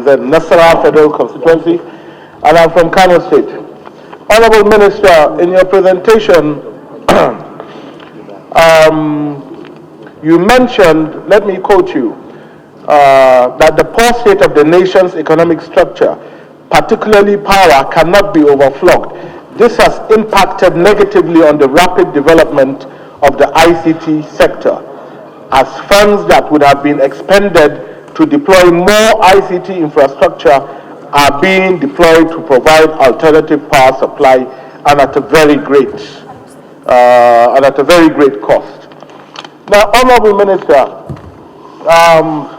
the Nasiru Federal Constituency, and I'm from Kano State. Honorable Minister, in your presentation, you mentioned, let me quote you, that the poor state of the nation's economic structure, particularly power, cannot be overflogged. This has impacted negatively on the rapid development of the ICT sector, as funds that would have been expended to deploy more ICT infrastructure are being deployed to provide alternative power supply and at a very great cost. Now, Honorable Minister,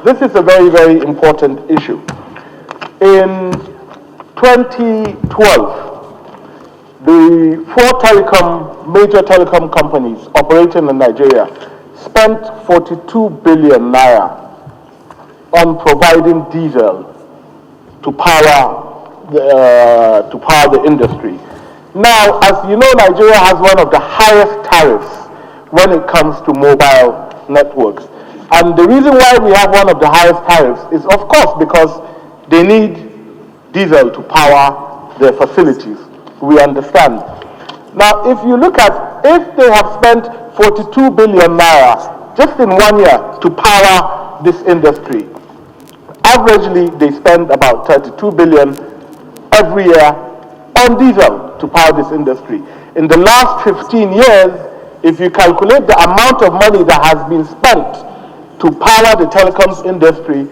this is a very, very important issue. In 2012, the four major telecom companies operating in Nigeria spent 42 billion naira on providing diesel to power the industry. Now, as you know, Nigeria has one of the highest tariffs when it comes to mobile networks. And the reason why we have one of the highest tariffs is, of course, because they need diesel to power their facilities. We understand. Now, if you look at, if they have spent 42 billion naira just in 1 year to power this industry, averagely they spend about 32 billion every year on diesel to power this industry. In the last 15 years, if you calculate the amount of money that has been spent to power the telecoms industry,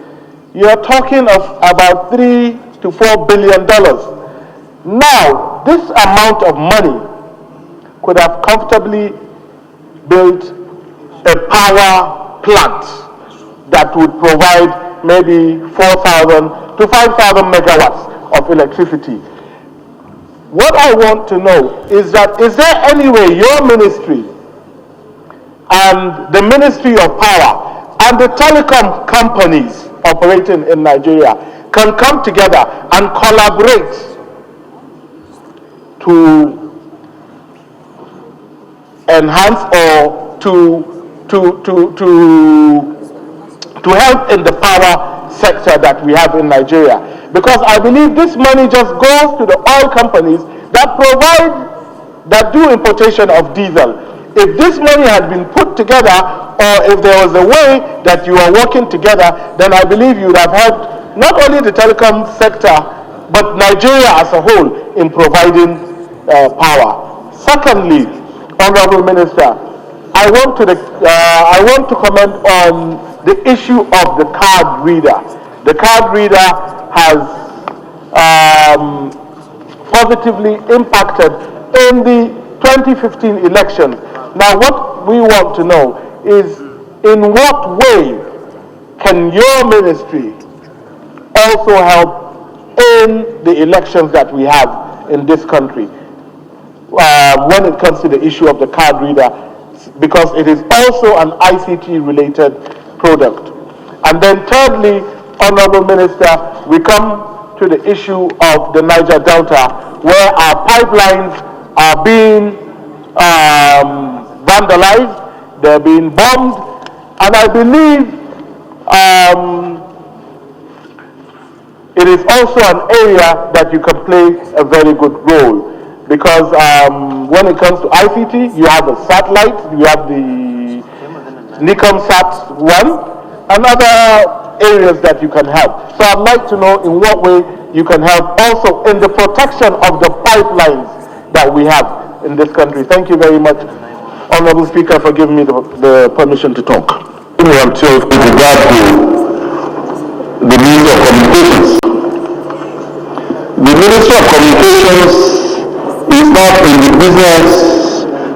you're talking of about $3 to $4 billion. Now, this amount of money could have comfortably built a power plant that would provide maybe 4,000 to 5,000 megawatts of electricity. What I want to know is that, is there any way your ministry and the Ministry of Power and the telecom companies operating in Nigeria can come together and collaborate to enhance or to help in the power sector that we have in Nigeria? Because I believe this money just goes to the oil companies that do importation of diesel. If this money had been put together, or if there was a way that you are working together, then I believe you would have helped not only the telecom sector, but Nigeria as a whole in providing power. Secondly, Honorable Minister, I want to comment on the issue of the card reader. The card reader has positively impacted in the 2015 elections. Now, what we want to know is, in what way can your ministry also help in the elections that we have in this country when it comes to the issue of the card reader, because it is also an ICT-related product. And then thirdly, Honorable Minister, we come to the issue of the Niger Delta, where our pipelines are being vandalized, they're being bombed, and I believe it is also an area that you can play a very good role, because when it comes to ICT, you have the satellite, you have the Nicomsat 1, and other areas that you can help. So I'd like to know in what way you can help also in the protection of the pipelines that we have in this country. Thank you very much, Honorable Speaker, for giving me the permission to talk. With regard to the Ministry of Communications. The Ministry of Communications is not in the business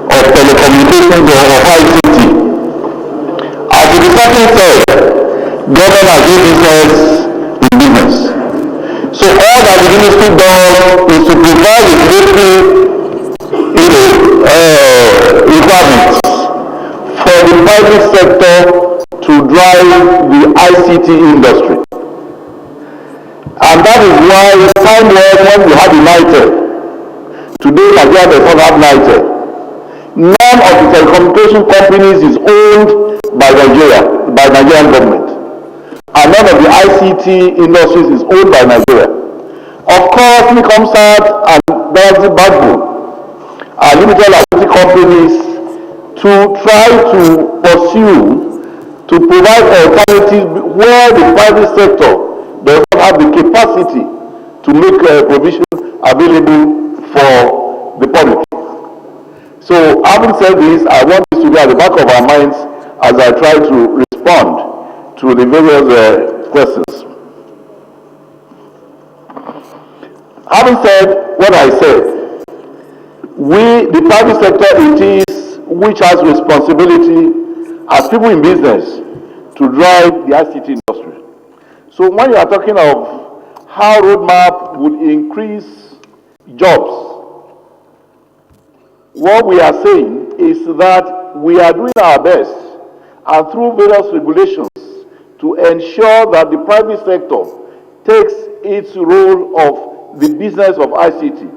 of telecommunications or of ICT. As the department said, government has no business in business. So all that the ministry does is to provide the requirements for the private sector to drive the ICT industry. And that is why time was when we had United. Today, Nigeria does not have United. None of the telecommunication companies is owned by Nigeria, by Nigerian government. And 1 of the ICT industries is owned by Nigeria. Of course, Nicomsat and Galaxy Backbone are limited liability companies to try to pursue, to provide alternatives where the private sector does not have the capacity to make provision available for the public. So, having said this, I want this to be at the back of our minds as I try to respond to the various questions. Having said what I said, the private sector, it is which has responsibility as people in business to drive the ICT industry. So when you are talking of how roadmap would increase jobs, what we are saying is that we are doing our best and through various regulations to ensure that the private sector takes its role of the business of ICT